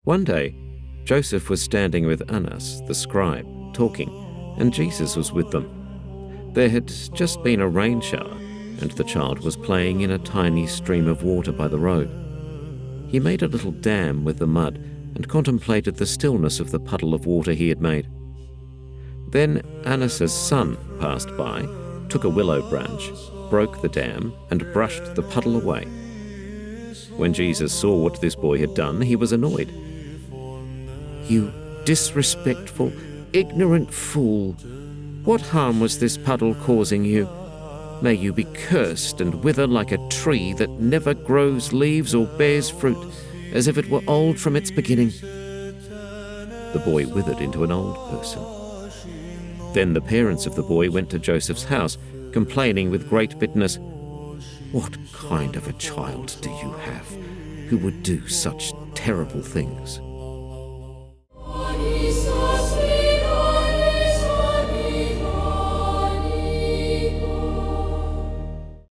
One day, Joseph was standing with Annas, the scribe, talking, and Jesus was with them. There had just been a rain shower, and the child was playing in a tiny stream of water by the road. He made a little dam with the mud and contemplated the stillness of the puddle of water he had made. Then Annas' son passed by, took a willow branch, broke the dam, and brushed the puddle away. When Jesus saw what this boy had done, he was annoyed. "You disrespectful, ignorant fool! What harm was this puddle causing you? May you be cursed and wither like a tree that never grows leaves or bears fruit, as if it were old from its beginning." The boy withered into an old person. Then the parents of the boy went to Joseph's house, complaining with great bitterness, "What kind of a child do you have, who would do such terrible things?"